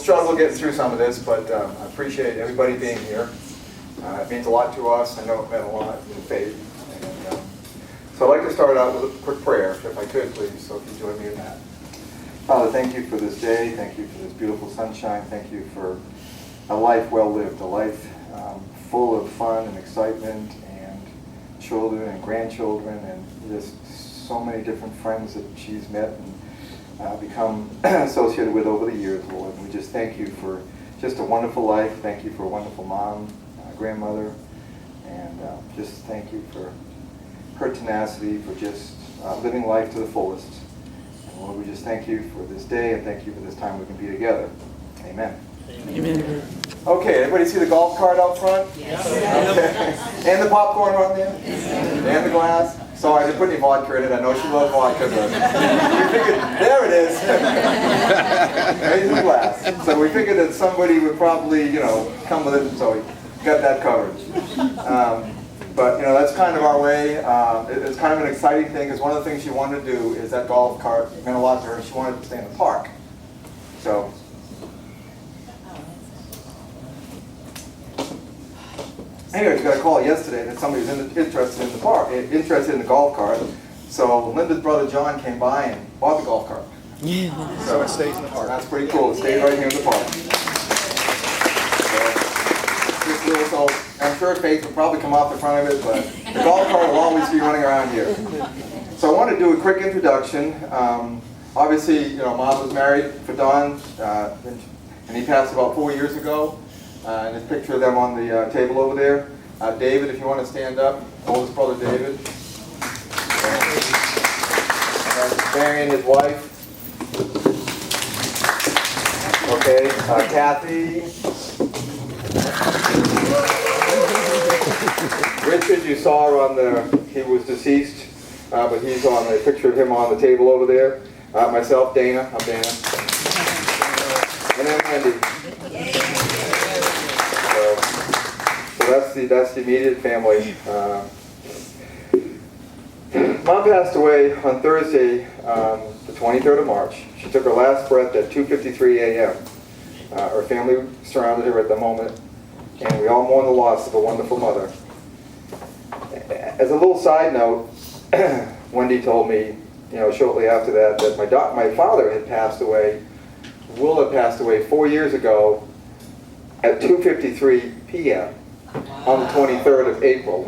struggle getting through some of this, but I appreciate everybody being here. It means a lot to us. I know it meant a lot in faith. And, so I'd like to start out with a quick prayer, if I could, please. So if you join me in that. Father, thank you for this day. Thank you for this beautiful sunshine. Thank you for a life well lived, a life full of fun and excitement and children and grandchildren and just so many different friends that she's met and become associated with over the years, Lord. And we just thank you for just a wonderful life. Thank you for a wonderful mom, grandmother, and just thank you for her tenacity, for just living life to the fullest. And Lord, we just thank you for this day and thank you for this time we can be together. Amen. Amen. Okay, everybody see the golf cart out front? Yes. Okay. And the popcorn on there? And the glass? Sorry, I didn't put any vodka in it. I know she loves vodka, but we figured, there it is. There's the glass. So we figured that somebody would probably, come with it, so we got that covered. But, that's kind of our way. It's kind of an exciting thing, because one of the things she wanted to do is that golf cart meant a lot to her. She wanted to stay in the park. So, anyway, she got a call yesterday that somebody was interested in the park, interested in the golf cart. So Linda's brother John came by and bought the golf cart. Yeah. So it stays in the park. That's pretty cool. It stays right here in the park. So I'm sure Faith will probably come off the front of it, but the golf cart will always be running around here. So I want to do a quick introduction. Obviously, Mom was married for Don, and he passed about 4 years ago. And there's a picture of them on the table over there. David, if you want to stand up, oldest brother David. And Marion, his wife. Okay, Kathy. Richard, you saw he was deceased, but he's on a picture of him on the table over there. Myself, Dana, I'm Dana. And then Wendy. So that's the immediate family. Mom passed away on Thursday, the 23rd of March. She took her last breath at 2:53 a.m. Her family surrounded her at the moment, and we all mourn the loss of a wonderful mother. As a little side note, Wendy told me, shortly after that my father had passed away. Will had passed away 4 years ago at 2:53 p.m. on the 23rd of April.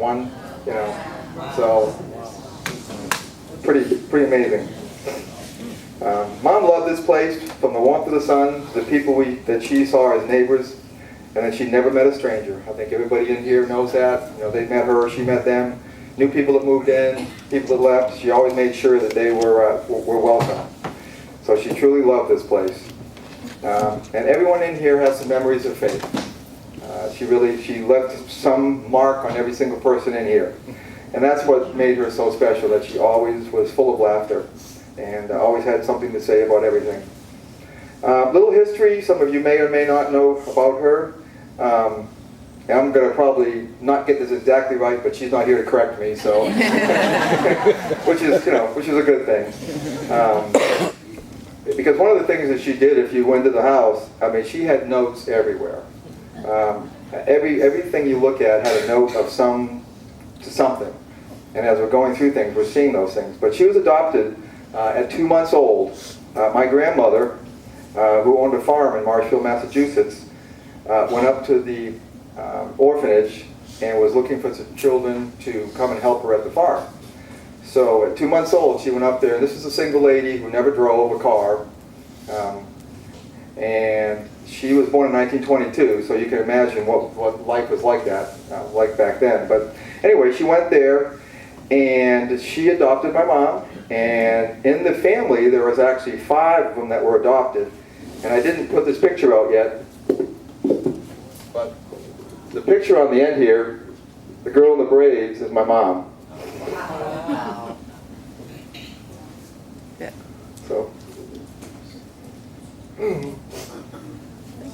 So pretty amazing. Mom loved this place, from the warmth of the sun to the people that she saw as neighbors, and that she never met a stranger. I think everybody in here knows that. They met her, she met them. New people that moved in, people that left. She always made sure that they were welcome. So she truly loved this place. And everyone in here has some memories of faith. She left some mark on every single person in here. And that's what made her so special, that she always was full of laughter and always had something to say about everything. Little history, some of you may or may not know about her. And I'm going to probably not get this exactly right, but she's not here to correct me, so which is a good thing. Because one of the things that she did, if you went to the house, she had notes everywhere. Everything you look at had a note of something. And as we're going through things, we're seeing those things. But she was adopted at 2 months old. My grandmother, who owned a farm in Marshfield, Massachusetts, went up to the orphanage and was looking for some children to come and help her at the farm. So at 2 months old, she went up there, and this is a single lady who never drove a car. And she was born in 1922, so you can imagine what life was like back then. But anyway, she went there, and she adopted my mom. And in the family, there was actually 5 of them that were adopted. And I didn't put this picture out yet, but the picture on the end here, the girl in the braids, is my mom. Wow. Yeah. So. I think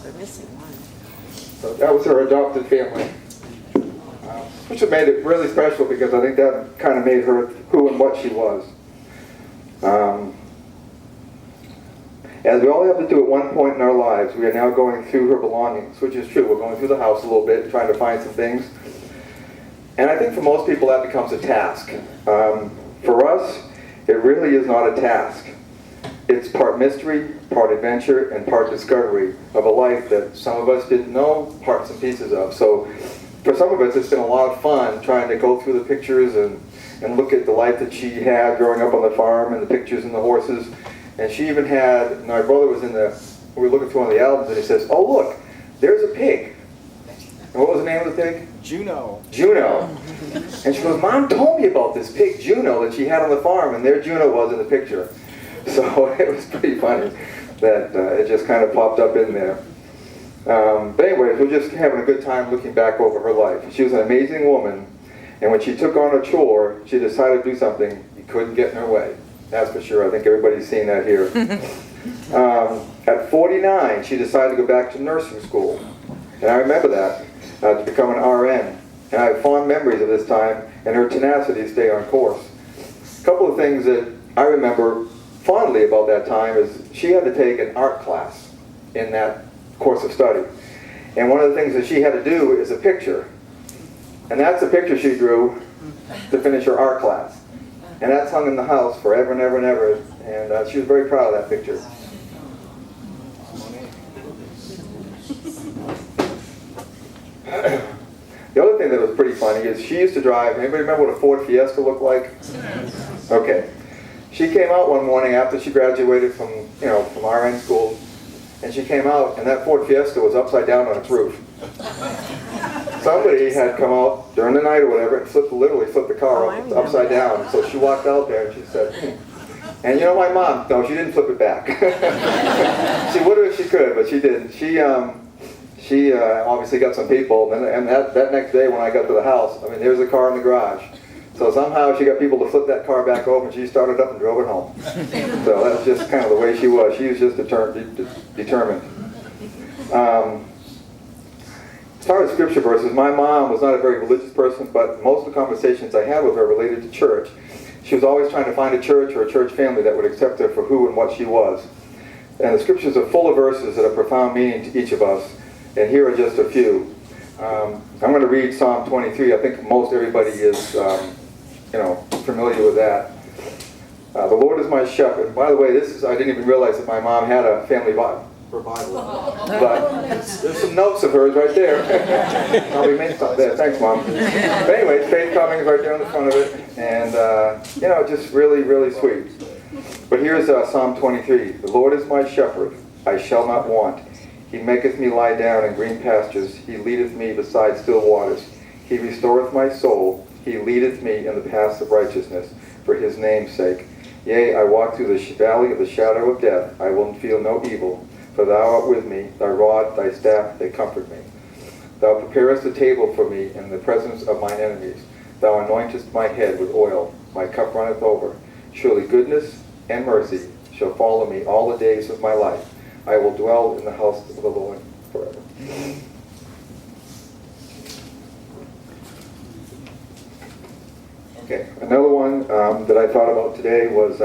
we're missing one. So that was her adopted family, which made it really special, because I think that kind of made her who and what she was. As we all have to do at one point in our lives, we are now going through her belongings, which is true. We're going through the house a little bit, trying to find some things. And I think for most people that becomes a task. For us, it really is not a task. It's part mystery, part adventure, and part discovery of a life that some of us didn't know parts and pieces of. So for some of us, it's been a lot of fun trying to go through the pictures and look at the life that she had growing up on the farm and the pictures and the horses. And she even had, and my brother was we were looking through one of the albums, and he says, "Oh look, there's a pig." And what was the name of the pig? Juno. Juno. And she goes, "Mom told me about this pig, Juno, that she had on the farm," and there Juno was in the picture. So it was pretty funny that it just kind of popped up in there. But anyways, we're just having a good time looking back over her life. She was an amazing woman, and when she took on a chore, she decided to do something you couldn't get in her way. That's for sure. I think everybody's seen that here. At 49, she decided to go back to nursing school. And I remember that, to become an RN. And I have fond memories of this time and her tenacity to stay on course. A couple of things that I remember fondly about that time is she had to take an art class in that course of study. And one of the things that she had to do is a picture. And that's the picture she drew to finish her art class. And that's hung in the house forever and ever and ever. And she was very proud of that picture. The other thing that was pretty funny is she used to drive, anybody remember what a Ford Fiesta looked like? Okay. She came out one morning after she graduated from RN school, and she came out, and that Ford Fiesta was upside down on its roof. Somebody had come out during the night or whatever and literally flipped the car upside down. So she walked out there and she said, And my mom, no, she didn't flip it back. She would have if she could, but she didn't. She obviously got some people, and that next day when I got to the house, there's a car in the garage. So somehow she got people to flip that car back over, and she started up and drove it home. So that's just kind of the way she was. She was just determined. As far as scripture verses, my mom was not a very religious person, but most of the conversations I had with her related to church. She was always trying to find a church or a church family that would accept her for who and what she was. And the scriptures are full of verses that have profound meaning to each of us. And here are just a few. I'm going to read Psalm 23. I think most everybody is, familiar with that. The Lord is my shepherd. By the way, I didn't even realize that my mom had a family Bible. But there's some notes of hers right there. We made something there. Thanks, Mom. But anyways, Faith Cummings right there on the front of it. And, just really, really sweet. But here's Psalm 23. The Lord is my shepherd. I shall not want. He maketh me lie down in green pastures. He leadeth me beside still waters. He restoreth my soul. He leadeth me in the paths of righteousness for his name's sake. Yea, I walk through the valley of the shadow of death. I will feel no evil, for thou art with me. Thy rod, thy staff, they comfort me. Thou preparest a table for me in the presence of mine enemies. Thou anointest my head with oil. My cup runneth over. Surely goodness and mercy shall follow me all the days of my life. I will dwell in the house of the Lord forever. Okay, another one that I thought about today was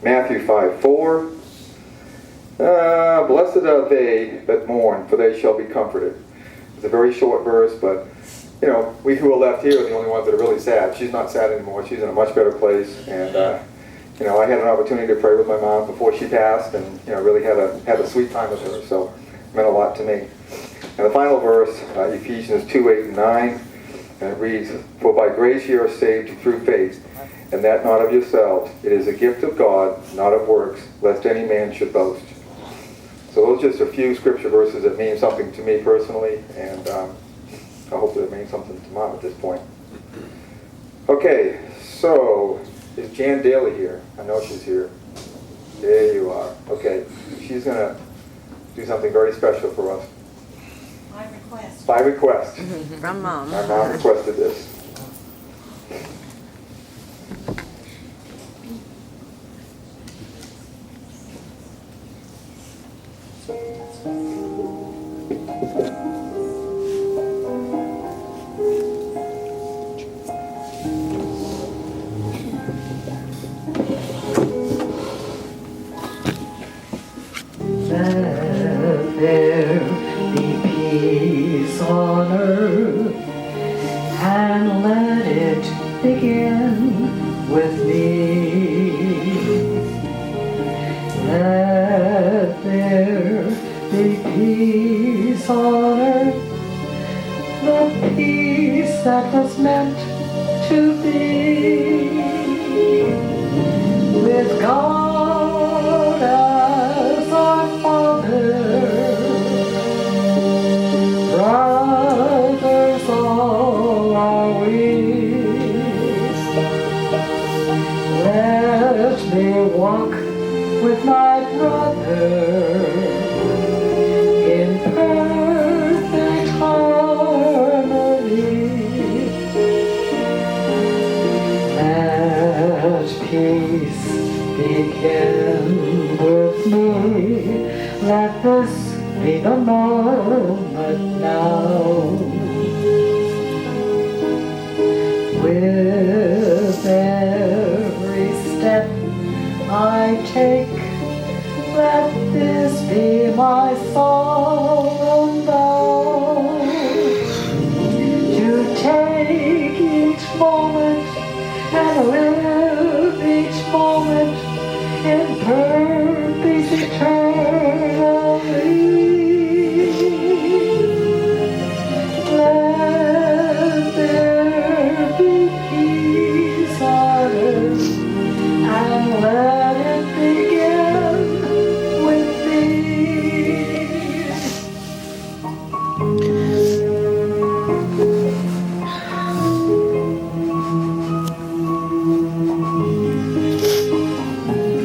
Matthew 5:4. Blessed are they that mourn, for they shall be comforted. It's a very short verse, but we who are left here are the only ones that are really sad. She's not sad anymore. She's in a much better place, and I had an opportunity to pray with my mom before she passed, and really had a sweet time with her. So it meant a lot to me. And the final verse, Ephesians 2:8 and 9. And it reads, For by grace ye are saved through faith, and that not of yourselves. It is a gift of God, not of works, lest any man should boast. So those are just a few scripture verses that mean something to me personally, and I hope that it means something to Mom at this point. Okay, so is Jan Daly here? I know she's here. There you are. Okay, she's going to do something very special for us. By request. From Mom. My mom requested this. there be peace on earth, and let it begin with me. Let there be peace on earth, the peace that was meant to be, with God as our Father, brothers all are we. Let me walk with my brother in perfect harmony. Let peace begin with me. Let this be the moment now. With every step I take, let this be my solemn vow, to take each moment and live each moment in purpose eternally. Let there be peace on earth, and let it begin with me.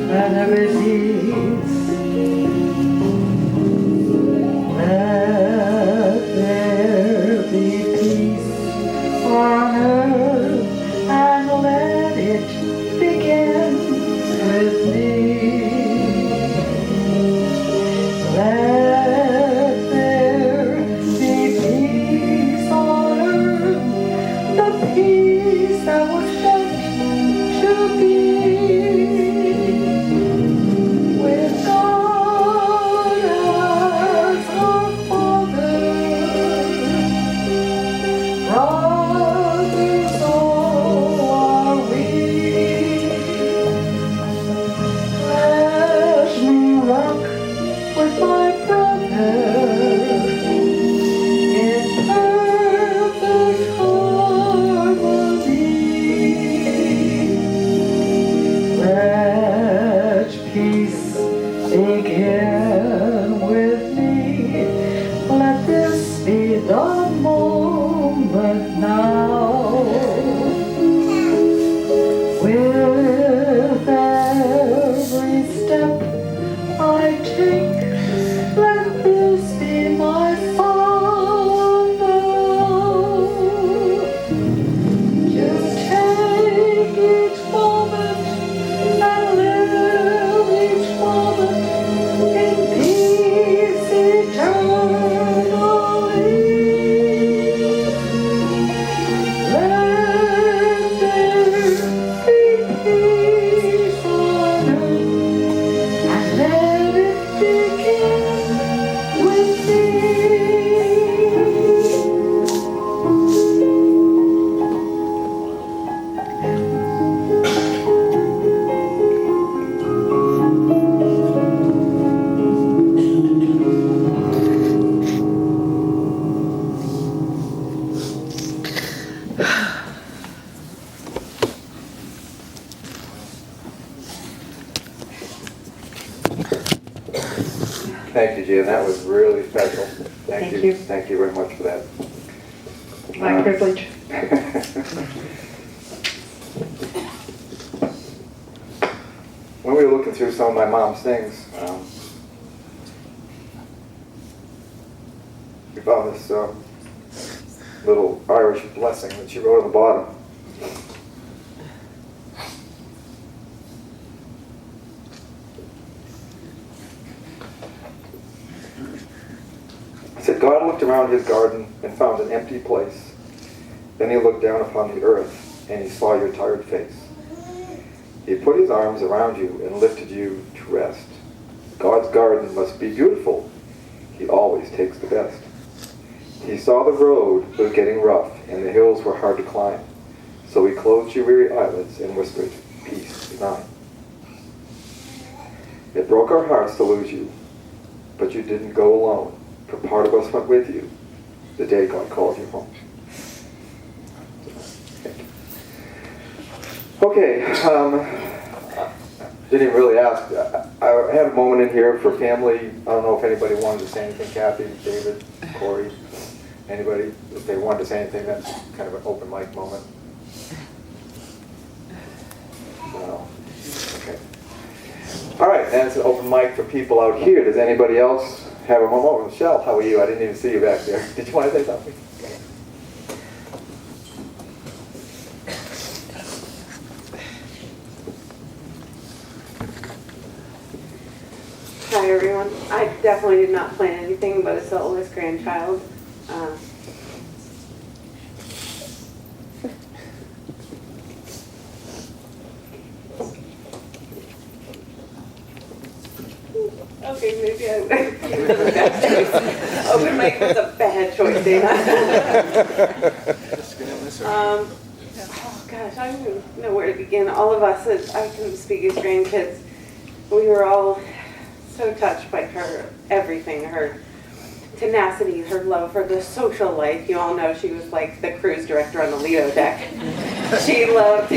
Let there be peace. Let there be peace on earth, and let it begin with me. Let there be peace on earth, the peace that was meant to be, with God as our Father, brothers all are we. Let me rock with my brother in perfect harmony. Let peace begin with me. Let this be the moment now. With every step I take, let this be my solemn vow, to take each moment and live each moment in peace eternally. Let there be peace on earth, and let it begin with me. Thank you, Jan. That was really special. Thank you. Thank you very much for that. My privilege. When we were looking through some of my mom's things, we found this little Irish blessing that she wrote on the bottom. It said, God looked around his garden and found an empty place. Then he looked down upon the earth and he saw your tired face. He put his arms around you and lifted you to rest. God's garden must be beautiful. He always takes the best. He saw the road was getting rough and the hills were hard to climb. So he closed your weary eyelids and whispered, peace be mine. It broke our hearts to lose you, but you didn't go alone, for part of us went with you the day God called you home. Thank you. Okay, didn't even really ask. I had a moment in here for family. I don't know if anybody wanted to say anything. Kathy, David, Corey, anybody? If they wanted to say anything, that's kind of an open mic moment. No. Okay. All right, that's an open mic for people out here. Does anybody else have a moment? Oh, Michelle, how are you? I didn't even see you back there. Did you want to say something? Hi everyone. I definitely did not plan anything, but it's the oldest grandchild. Okay, maybe I open mic was a bad choice, Dana. Oh gosh, I don't even know where to begin. All of us, as I can speak as grandkids, we were all so touched by her everything, her tenacity, her love for the social life. You all know she was like the cruise director on the Lido deck. She loved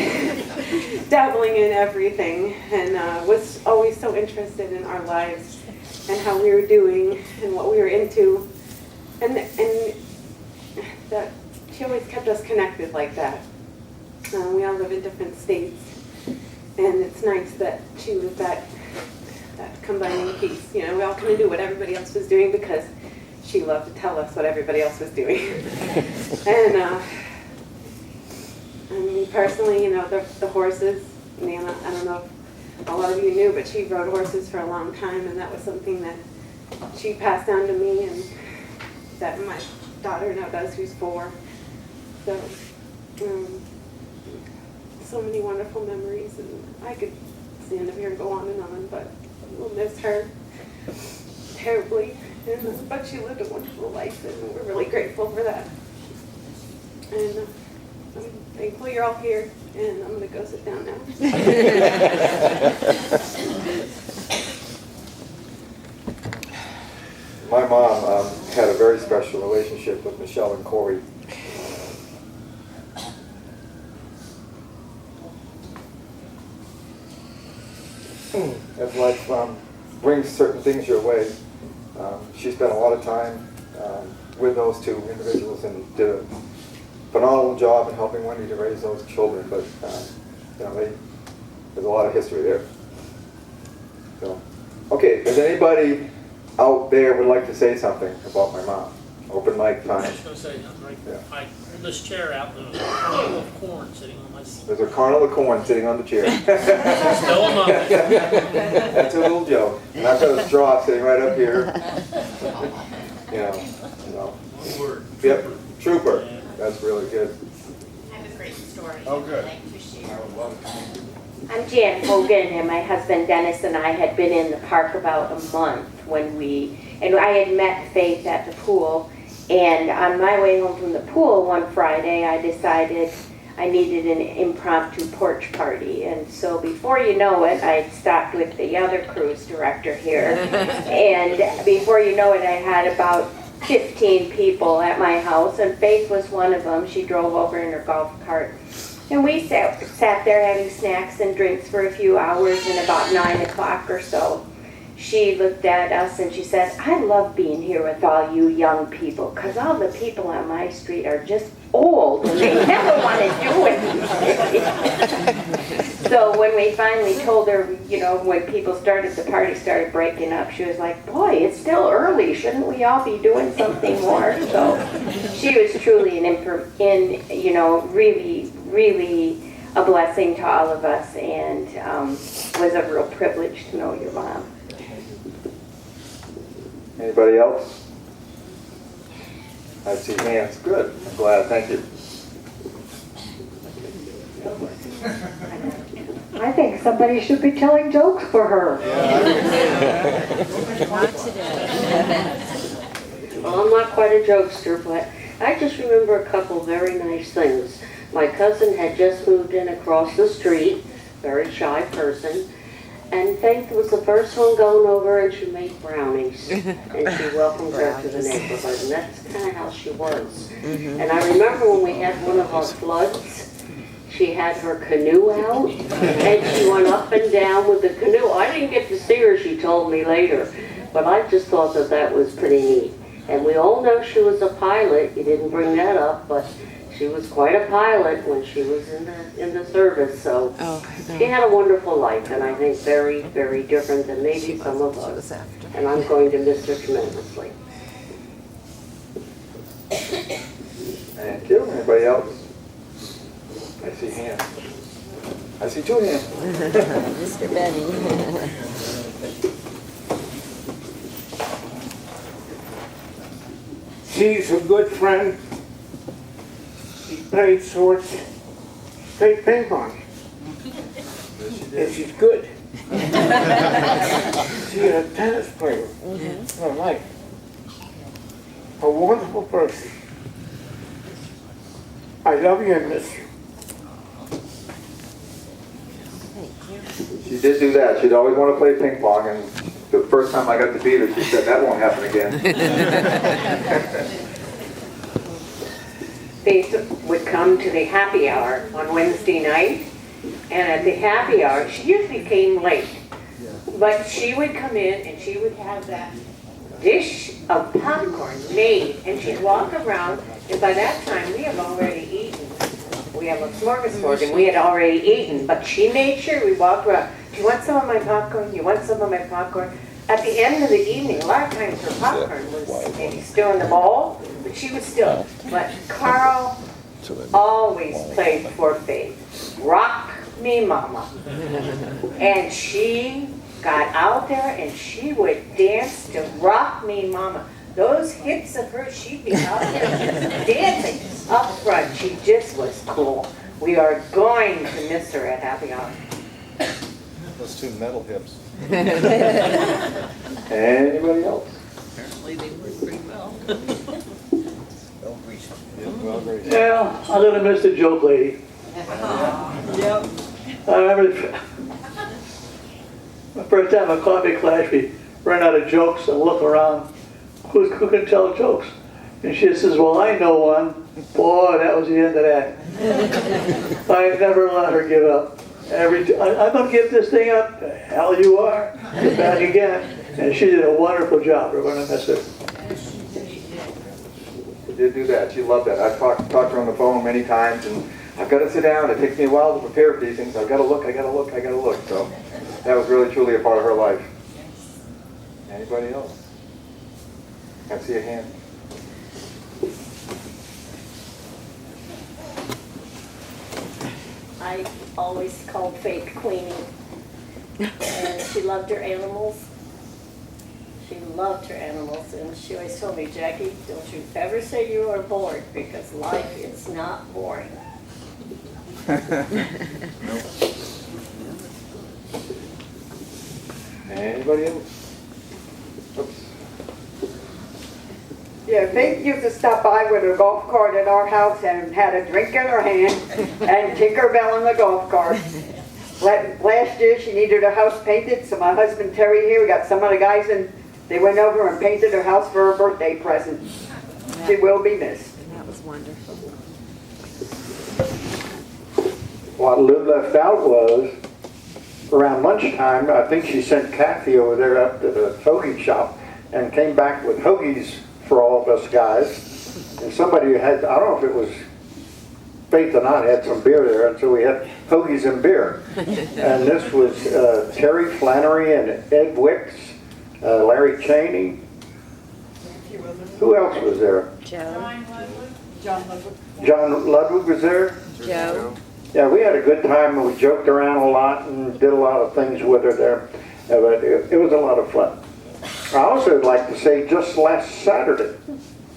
dabbling in everything and was always so interested in our lives and how we were doing and what we were into. And that she always kept us connected like that. We all live in different states, and it's nice that she was that combining piece. You know, we all kind of knew what everybody else was doing because she loved to tell us what everybody else was doing. And I mean, personally, you know, the horses, Nana, I don't know if a lot of you knew, but she rode horses for a long time, and that was something that she passed down to me and that my daughter now does, who's 4. So, so many wonderful memories, and I could stand up here and go on, but we'll miss her terribly. But she lived a wonderful life, and we're really grateful for that. And I'm thankful you're all here, and I'm going to go sit down now. My mom had a very special relationship with Michelle and Corey. As life brings certain things your way, she spent a lot of time with those two individuals and did a phenomenal job in helping Wendy to raise those children. But you know, there's a lot of history there. So, okay, does anybody out there would like to say something about my mom? Open mic I time. was just going to say something right there. Yeah. I pulled this chair out, and there's a kernel of corn sitting on my seat. There's a kernel of corn sitting on the chair. Still among us. That's a little joke. And I've got a straw sitting right up here. You know, so. One word. Yep, trooper. Yeah. That's really good. I have a great story Oh, good. I'd like to share. I'm Jan Hogan, and my husband Dennis and I had been in the park about a month when I had met Faith at the pool, and on my way home from the pool one Friday, I decided I needed an impromptu porch party, and so before you know it, I stopped with the other cruise director here, and before you know it, I had about 15 people at my house, and Faith was one of them. She drove over in her golf cart. And we sat there having snacks and drinks for a few hours, and about 9 o'clock or so, she looked at us and she said, I love being here with all you young people, because all the people on my street are just old and they never want to do anything. So when we finally told her, you know, when the party started breaking up, she was like, boy, it's still early. Shouldn't we all be doing something more? So she was truly really a blessing to all of us, and was a real privilege to know your mom. Anybody else? I see hands. Good. I'm glad. Thank you. I think somebody should be telling jokes for her. Not today. Well, I'm not quite a jokester, but I just remember a couple very nice things. My cousin had just moved in across the street, very shy person, and Faith was the first one going over and she made brownies. And she welcomed her to the neighborhood, and that's kind of how she was. And I remember when we had one of our floods, she had her canoe out, and she went up and down with the canoe. I didn't get to see her, she told me later, but I just thought that that was pretty neat. And we all know she was a pilot. You didn't bring that up, but she was quite a pilot when she was in the service. So she had a wonderful life, and I think very, very different than maybe some of us. And I'm going to miss her tremendously. Thank you. Anybody else? I see hands. I see two hands. Mr. Benny. She's a good friend. She played sports, played ping pong. And she's good. She's a tennis player. Her life. A wonderful person. I love you and miss you. She did do that. She'd always want to play ping pong, and the first time I got to beat her, she said, that won't happen again. They would come to the happy hour on Wednesday night, and at the happy hour, she usually came late, but she would come in and she would have that dish of popcorn made, and she'd walk around, and by that time we have already eaten. We have a smorgasbord, and we had already eaten, but she made sure we walked around. Do you want some of my popcorn? You want some of my popcorn? At the end of the evening, a lot of times her popcorn was maybe still in the bowl, but she was still. But Carl always played for Faith. Rock me, mama. And she got out there and she would dance to Rock Me, Mama. Those hips of hers, she'd be out there dancing up front. She just was cool. We are going to miss her at happy hour. Those two metal hips. Anybody else? Apparently they work pretty well. Well, great. Yeah, I'm gonna miss the joke lady. Yep. I remember the first time in coffee class, we ran out of jokes and looked around. Who can tell jokes? And she says, well, I know one. Boy, that was the end of that. I never let her give up. I'm going to give this thing up. The hell you are. Get back again. And she did a wonderful job. We're going to miss her. She did do that. She loved that. I've talked to her on the phone many times, and I've got to sit down. It takes me a while to prepare for these things. I've got to look, I got to look, I got to look. So that was really, truly a part of her life. Anybody else? I see a hand. I always called Faith Queenie, and she loved her animals. She loved her animals, and she always told me, Jackie, don't you ever say you are bored, because life is not boring. Anybody else? Oops. Yeah, Faith used to stop by with a golf cart at our house and had a drink in her hand and Tinkerbell in the golf cart. Last year she needed her house painted, so my husband Terry here, we got some of the guys and they went over and painted her house for her birthday present. She will be missed. That was wonderful. What Lou left out was, around lunchtime, I think she sent Kathy over there up to the hoagie shop and came back with hoagies for all of us guys. And somebody had, I don't know if it was Faith and I, had some beer there, and so we had hoagies and beer. And this was Terry Flannery and Ed Wicks, Larry Cheney. Who else was there? Joe. John Ludwig was there? Joe. Yeah, we had a good time and we joked around a lot and did a lot of things with her there. But it was a lot of fun. I also would like to say just last Saturday,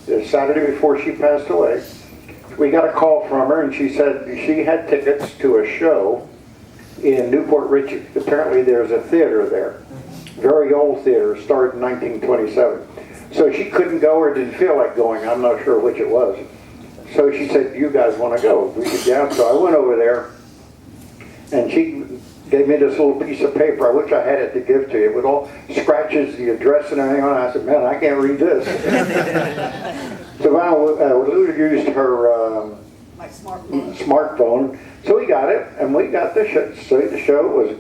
the Saturday before she passed away, we got a call from her and she said she had tickets to a show in Newport Richey. Apparently there's a theater there, very old theater, started in 1927. So she couldn't go or didn't feel like going. I'm not sure which it was. So she said, "You guys want to go?" We said, "Yeah." So I went over there, and she gave me this little piece of paper. I wish I had it to give to you, with all scratches, the address and everything on it. I said, "Man, I can't read this." So Lou used her My smartphone. smartphone. So we got it, and we got the show. So the show was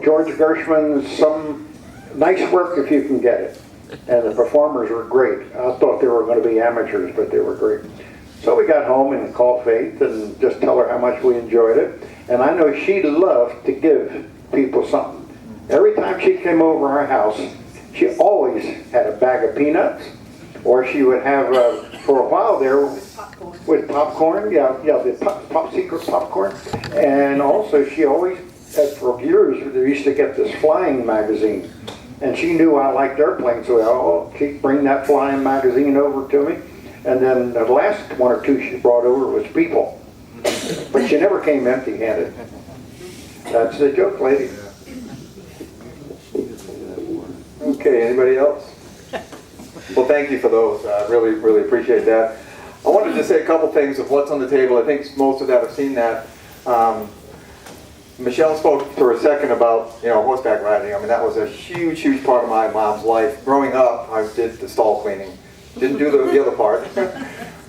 George Gershwin's Some Nice Work If You Can Get It. And the performers were great. I thought they were going to be amateurs, but they were great. So we got home and called Faith and just tell her how much we enjoyed it. And I know she loved to give people something. Every time she came over our house, she always had a bag of peanuts, or she would have, for a while there, with popcorn, the secret popcorn. And also she always, for years, they used to get this flying magazine. And she knew I liked airplanes, so she'd bring that flying magazine over to me. And then the last one or two she brought over was People. But she never came empty-handed. That's the joke, lady. Okay, anybody else? Well, thank you for those. I really, really appreciate that. I wanted to say a couple things of what's on the table. I think most of that have seen that. Michelle spoke for a second about, horseback riding. I mean, that was a huge, huge part of my mom's life. Growing up, I did the stall cleaning. Didn't do the other part.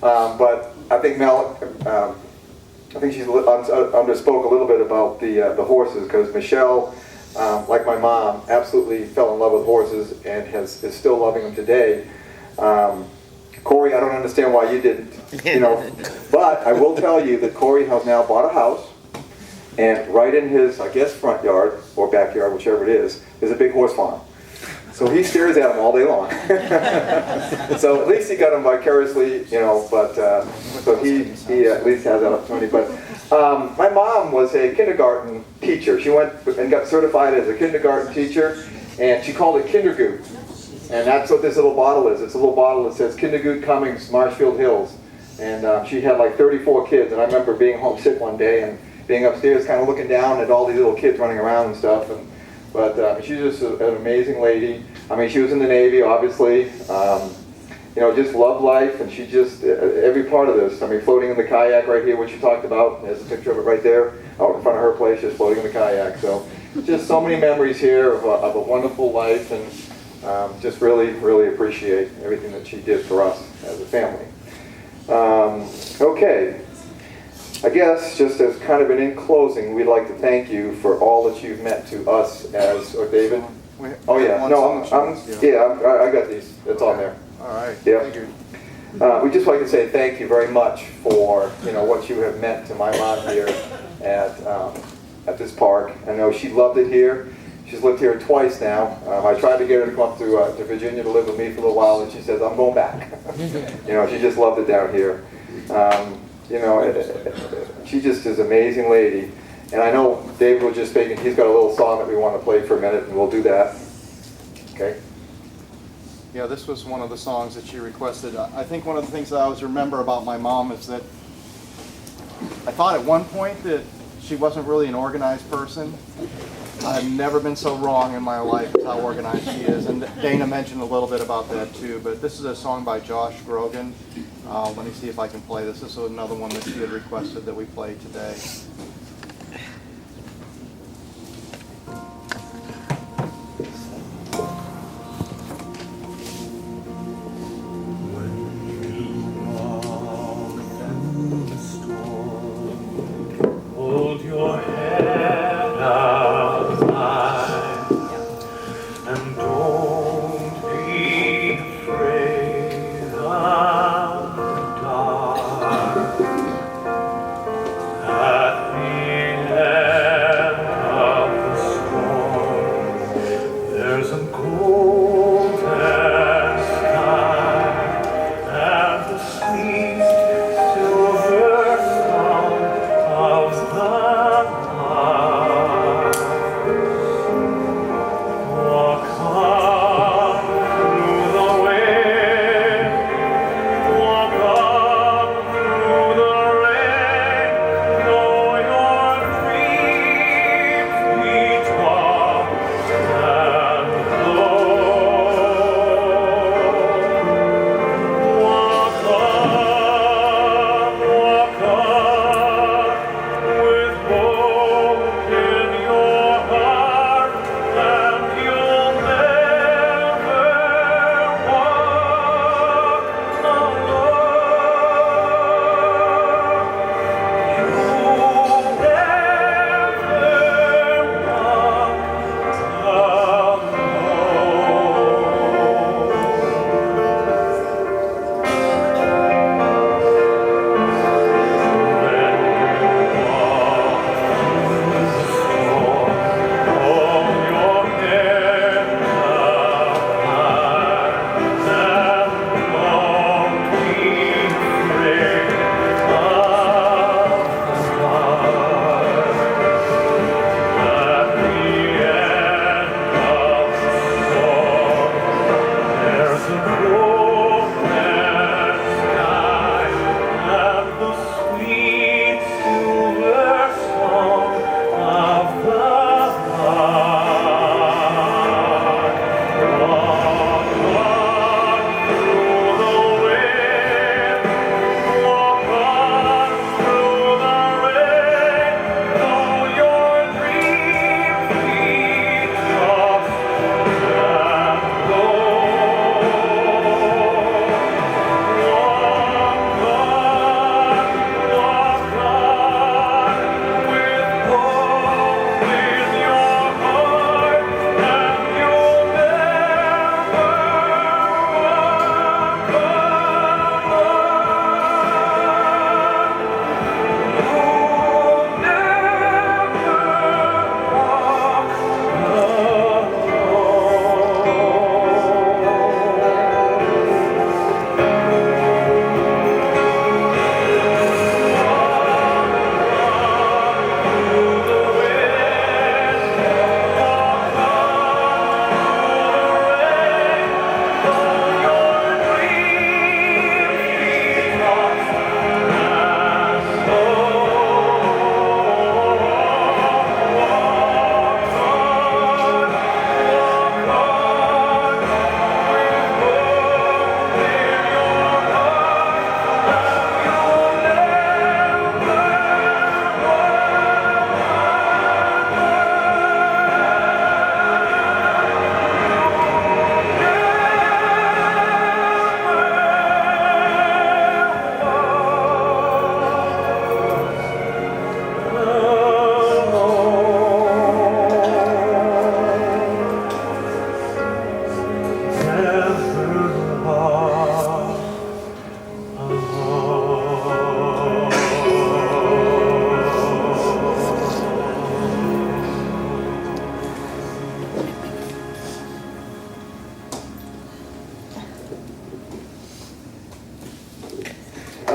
But I think Mel, I think she underspoke a little bit about the horses, because Michelle, like my mom, absolutely fell in love with horses and is still loving them today. Corey, I don't understand why you didn't, but I will tell you that Corey has now bought a house, and right in his, I guess, front yard or backyard, whichever it is a big horse farm. So he stares at them all day long. So at least he got them vicariously, but so he at least has that opportunity. But my mom was a kindergarten teacher. She went and got certified as a kindergarten teacher, and she called it Kindergood. And that's what this little bottle is. It's a little bottle that says Kindergood Cummings, Marshfield Hills. And she had like 34 kids, and I remember being homesick one day and being upstairs kind of looking down at all these little kids running around and stuff. But she's just an amazing lady. I mean, she was in the Navy, obviously. Just loved life, and she just, every part of this. I mean, floating in the kayak right here, which you talked about. There's a picture of it right there, out in front of her place, just floating in the kayak. So just so many memories here of a wonderful life, and just really, really appreciate everything that she did for us as a family. Okay. I guess, just as kind of an in closing, we'd like to thank you for all that you've meant to us as, or David? Oh yeah, no, I got these, it's on there. All right, yeah. thank you. We'd just like to say thank you very much for, what you have meant to my mom here at this park. I know she loved it here. She's lived here twice now. I tried to get her to come up to Virginia to live with me for a little while, and she says, "I'm going back." She just loved it down here. She just is an amazing lady. And I know David was just speaking, he's got a little song that we want to play for a minute, and we'll do that. Okay? Yeah, this was one of the songs that she requested. I think one of the things that I always remember about my mom is that I thought at one point that she wasn't really an organized person. I've never been so wrong in my life as how organized she is. And Dana mentioned a little bit about that too. But this is a song by Josh Grogan. Let me see if I can play this. This is another one that she had requested that we play today. Hold your head up high and don't be afraid of the dark.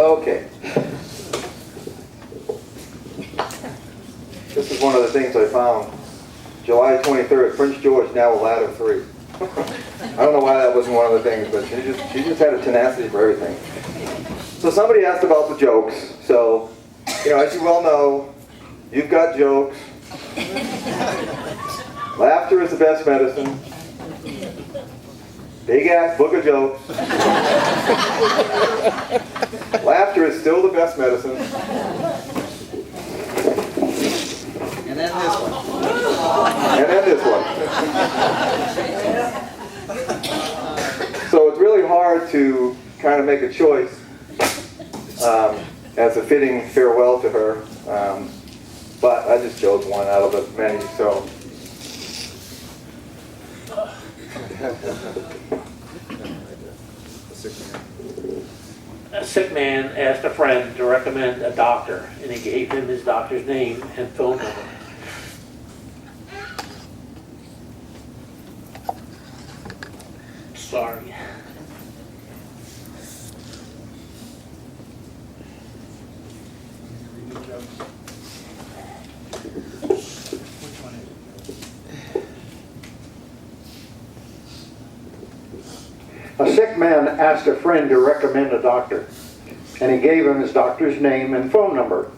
Okay. This is one of the things I found. July 23rd, Prince George, now a lad of 3. I don't know why that wasn't one of the things, but she just had a tenacity for everything. So somebody asked about the jokes. So, as you well know, you've got jokes. Laughter is the best medicine. Big ass book of jokes. Laughter is still the best medicine. And then this one. And then this one. So it's really hard to kind of make a choice as a fitting farewell to her. But I just chose one out of the many, so. A sick man asked a friend to recommend a doctor, and he gave him his doctor's name and phone number. Sorry. A sick man asked a friend to recommend a doctor, and he gave him his doctor's name and phone number.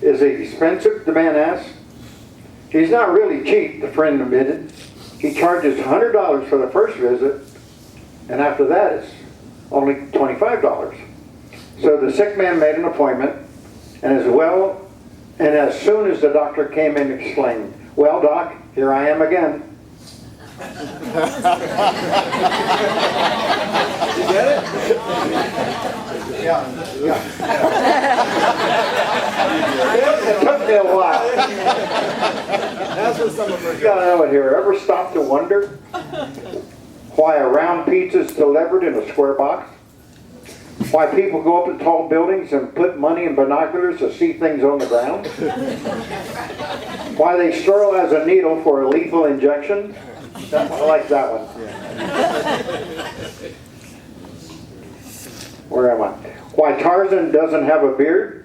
Is it expensive, the man asked. He's not really cheap, the friend admitted. He charges $100 for the first visit, and after that it's only $25. So the sick man made an appointment, and as soon as the doctor came in, exclaimed, "Well, Doc, here I am again." You get it? Yeah. It took me a while. That's what some of her You gotta know it here. Ever stop to wonder why a round pizza is delivered in a square box? Why people go up to tall buildings and put money in binoculars to see things on the ground? Why they sterilize a needle for a lethal injection? I like that one. Where am I? Why Tarzan doesn't have a beard?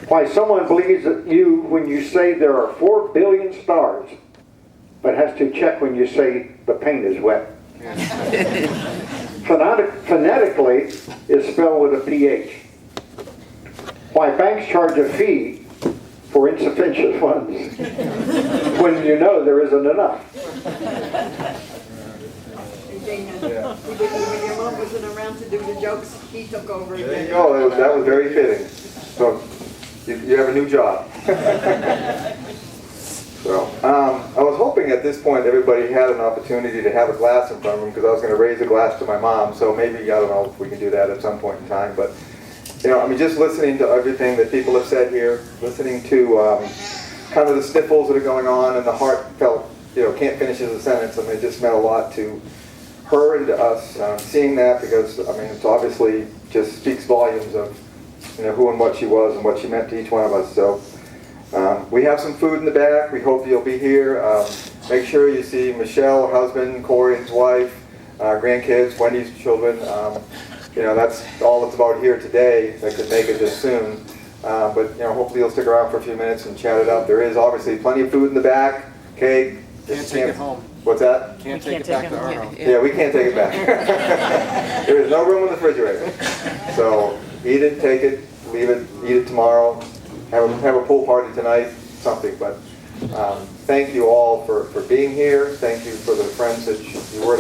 Why someone believes you when you say there are 4 billion stars, but has to check when you say the paint is wet. Phonetically is spelled with a PH. Why banks charge a fee for insufficient funds when you know there isn't enough. When your mom wasn't around to do the jokes, he took over again. There you go. That was very fitting. So you have a new job. So I was hoping at this point everybody had an opportunity to have a glass in front of them because I was going to raise a glass to my mom. So maybe, I don't know if we can do that at some point in time. But, just listening to everything that people have said here, listening to kind of the sniffles that are going on and the heartfelt, can't finish as a sentence. It just meant a lot to her and to us seeing that because, it's obviously just speaks volumes of, who and what she was and what she meant to each one of us. So we have some food in the back. We hope you'll be here. Make sure you see Michelle, husband, Corey, his wife, grandkids, Wendy's children. That's all it's about here today that could make it this soon. But hopefully you'll stick around for a few minutes and chat it up. There is obviously plenty of food in the back, cake. Can't take it home. What's that? Can't take it back to our home. Yeah, we can't take it back. There is no room in the refrigerator. So eat it, take it, leave it, eat it tomorrow. Have a pool party tonight, something. But thank you all for being here. Thank you for the friends that you were